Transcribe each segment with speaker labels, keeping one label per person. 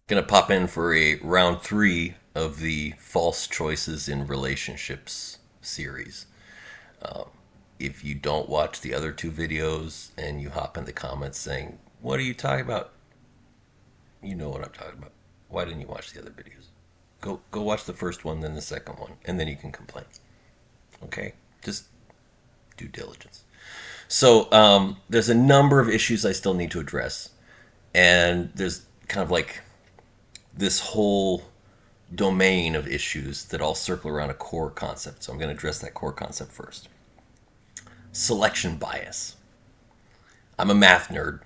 Speaker 1: Gonna pop in for a round three of the false choices in relationships series. If you don't watch the other two videos and you hop in the comments saying, "What are you talking about?" You know what I'm talking about. Why didn't you watch the other videos? Go watch the first one, then the second one, and then you can complain. Okay? Just due diligence. So there's a number of issues I still need to address, and there's kind of like this whole domain of issues that all circle around a core concept. So I'm going to address that core concept first. Selection bias. I'm a math nerd.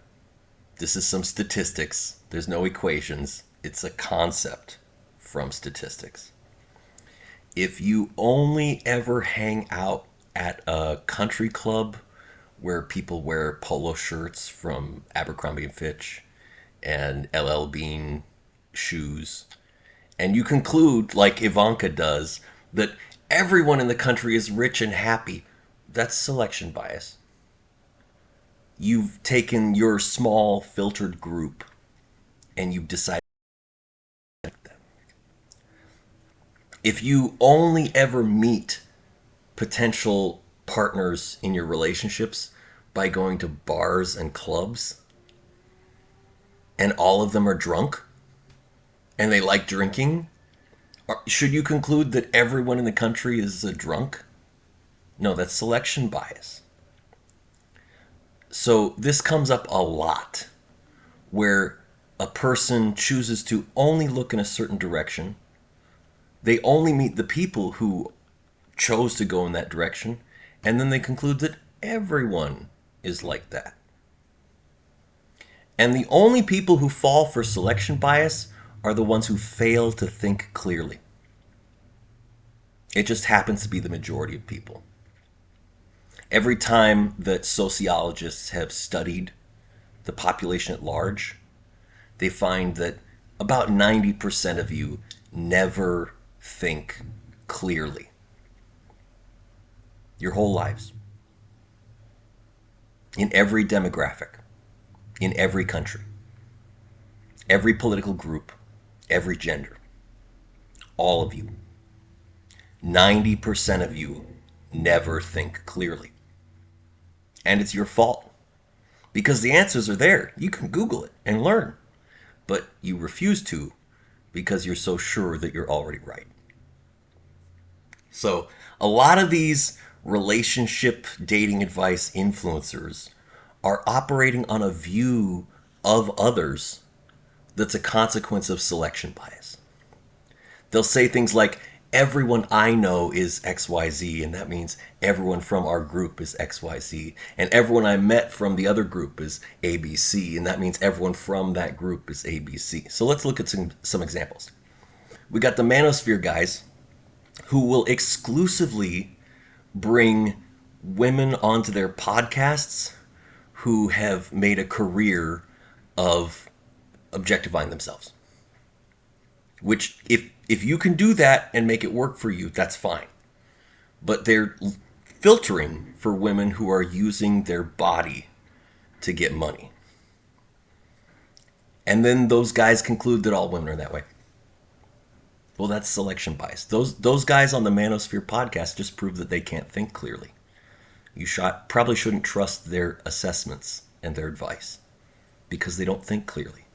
Speaker 1: This is some statistics. There's no equations. It's a concept from statistics. If you only ever hang out at a country club where people wear polo shirts from Abercrombie and Fitch and LL Bean shoes, and you conclude, like Ivanka does, that everyone in the country is rich and happy, that's selection bias. You've taken your small filtered group and you've decided that. If you only ever meet potential partners in your relationships by going to bars and clubs, and all of them are drunk and they like drinking, should you conclude that everyone in the country is a drunk? No, that's selection bias. So this comes up a lot where a person chooses to only look in a certain direction. They only meet the people who chose to go in that direction, and then they conclude that everyone is like that. And the only people who fall for selection bias are the ones who fail to think clearly. It just happens to be the majority of people. Every time that sociologists have studied the population at large, they find that about 90% of you never think clearly. Your whole lives. In every demographic. In every country. Every political group. Every gender. All of you. 90% of you never think clearly. And it's your fault. Because the answers are there. You can Google it and learn. But you refuse to because you're so sure that you're already right. So, a lot of these relationship dating advice influencers are operating on a view of others that's a consequence of selection bias. They'll say things like, everyone I know is XYZ, and that means everyone from our group is XYZ, and everyone I met from the other group is ABC, and that means everyone from that group is ABC. So let's look at some examples. We got the manosphere guys who will exclusively bring women onto their podcasts who have made a career of objectifying themselves. Which, if you can do that and make it work for you, that's fine. But they're filtering for women who are using their body to get money. And then those guys conclude that all women are that way. Well, that's selection bias. Those guys on the Manosphere podcast just prove that they can't think clearly. You probably shouldn't trust their assessments and their advice because they don't think clearly.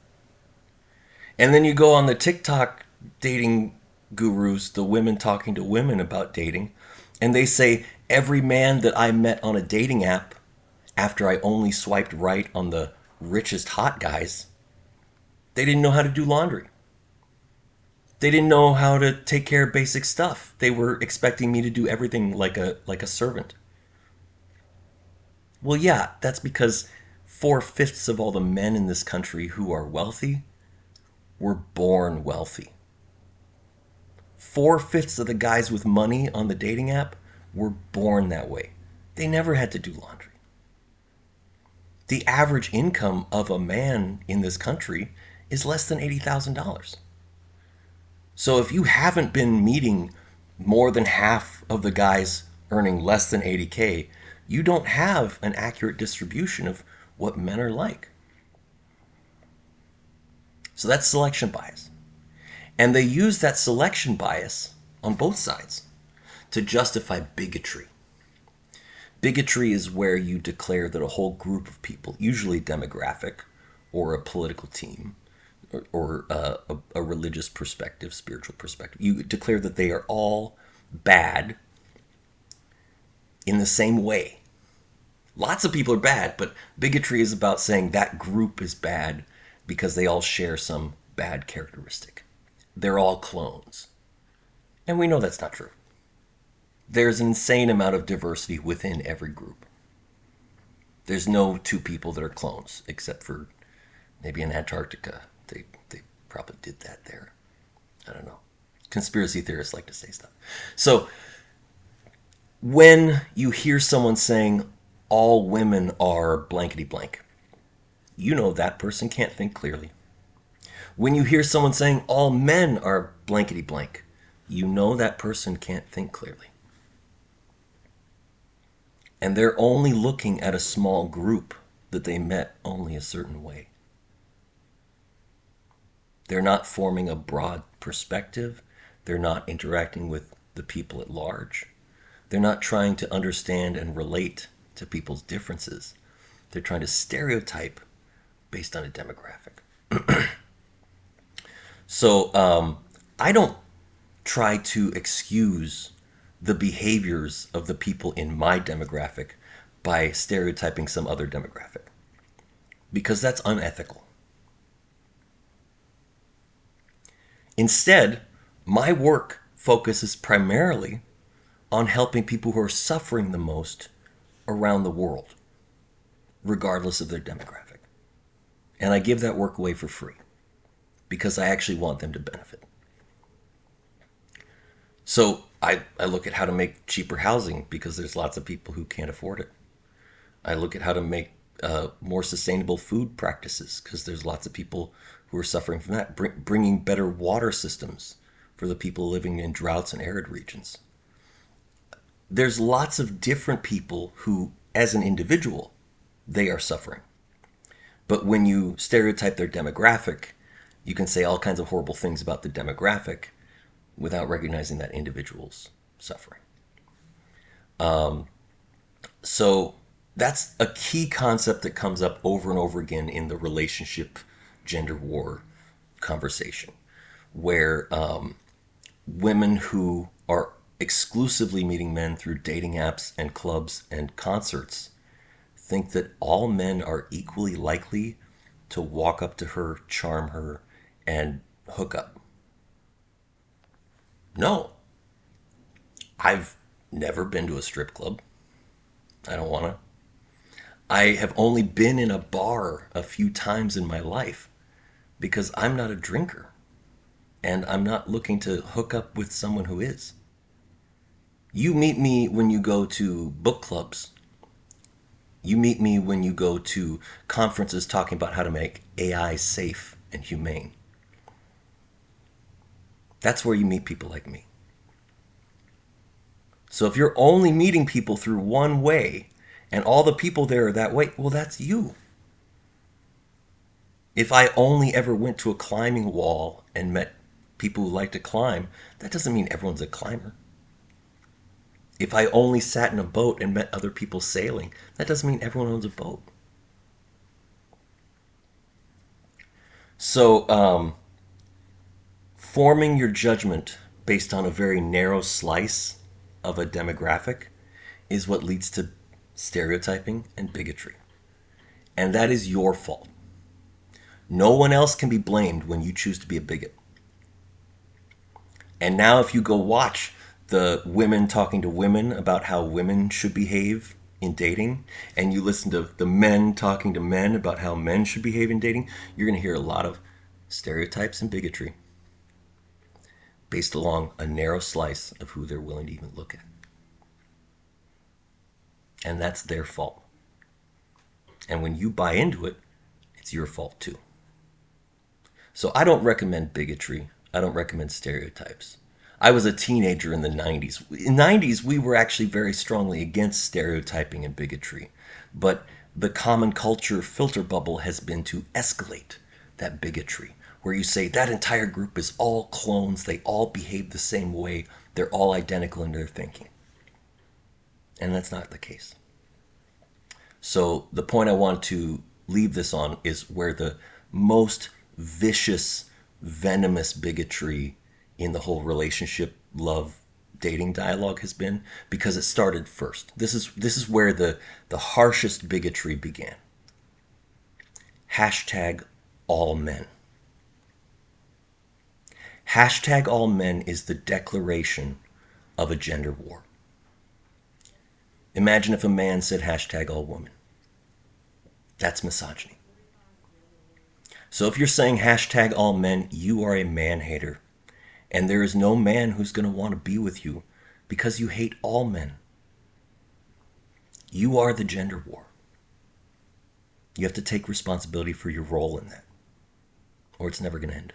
Speaker 1: And then you go on the TikTok dating gurus, the women talking to women about dating, and they say every man that I met on a dating app after I only swiped right on the richest hot guys, they didn't know how to do laundry. They didn't know how to take care of basic stuff. They were expecting me to do everything like a servant. Well, yeah, that's because 4/5 of all the men in this country who are wealthy were born wealthy. 4/5 of the guys with money on the dating app were born that way. They never had to do laundry. The average income of a man in this country is less than $80,000. So if you haven't been meeting more than half of the guys earning less than 80K, you don't have an accurate distribution of what men are like. So that's selection bias. And they use that selection bias on both sides to justify bigotry. Bigotry is where you declare that a whole group of people, usually demographic or a political team or a religious perspective, spiritual perspective, you declare that they are all bad in the same way. Lots of people are bad, but bigotry is about saying that group is bad because they all share some bad characteristic. They're all clones. And we know that's not true. There's an insane amount of diversity within every group. There's no two people that are clones, except for maybe in Antarctica. They probably did that there. I don't know. Conspiracy theorists like to say stuff. So when you hear someone saying all women are blankety blank, you know that person can't think clearly. When you hear someone saying all men are blankety blank, you know that person can't think clearly. And they're only looking at a small group that they met only a certain way. They're not forming a broad perspective. They're not interacting with the people at large. They're not trying to understand and relate to people's differences. They're trying to stereotype based on a demographic. So I don't try to excuse the behaviors of the people in my demographic by stereotyping some other demographic, because that's unethical. Instead, my work focuses primarily on helping people who are suffering the most around the world, regardless of their demographic. And I give that work away for free because I actually want them to benefit. So I look at how to make cheaper housing because there's lots of people who can't afford it. I look at how to make more sustainable food practices because there's lots of people who are suffering from that. Bringing better water systems for the people living in droughts and arid regions. There's lots of different people who, as an individual, they are suffering. But when you stereotype their demographic, you can say all kinds of horrible things about the demographic without recognizing that individual's suffering. So that's a key concept that comes up over and over again in the relationship gender war conversation, where women who are exclusively meeting men through dating apps and clubs and concerts think that all men are equally likely to walk up to her, charm her, and hook up. No. I've never been to a strip club. I don't want to. I have only been in a bar a few times in my life because I'm not a drinker. And I'm not looking to hook up with someone who is. You meet me when you go to book clubs. You meet me when you go to conferences talking about how to make AI safe and humane. That's where you meet people like me. So if you're only meeting people through one way, and all the people there are that way, well, that's you. If I only ever went to a climbing wall and met people who like to climb, that doesn't mean everyone's a climber. If I only sat in a boat and met other people sailing, that doesn't mean everyone owns a boat. So, forming your judgment based on a very narrow slice of a demographic is what leads to stereotyping and bigotry. And that is your fault. No one else can be blamed when you choose to be a bigot. And now if you go watch the women talking to women about how women should behave in dating, and you listen to the men talking to men about how men should behave in dating, you're going to hear a lot of stereotypes and bigotry based along a narrow slice of who they're willing to even look at. And that's their fault. And when you buy into it, it's your fault too. So I don't recommend bigotry. I don't recommend stereotypes. I was a teenager in the 90s. In the 90s, we were actually very strongly against stereotyping and bigotry. But the common culture filter bubble has been to escalate that bigotry, where you say that entire group is all clones, they all behave the same way, they're all identical in their thinking. And that's not the case. So the point I want to leave this on is where the most vicious, venomous bigotry in the whole relationship, love, dating dialogue has been, because it started first. This is where the harshest bigotry began. Hashtag all men. Hashtag all men is the declaration of a gender war. Imagine if a man said hashtag all women. That's misogyny. So if you're saying hashtag all men, you are a man hater. And there is no man who's going to want to be with you because you hate all men. You are the gender war. You have to take responsibility for your role in that, or it's never going to end.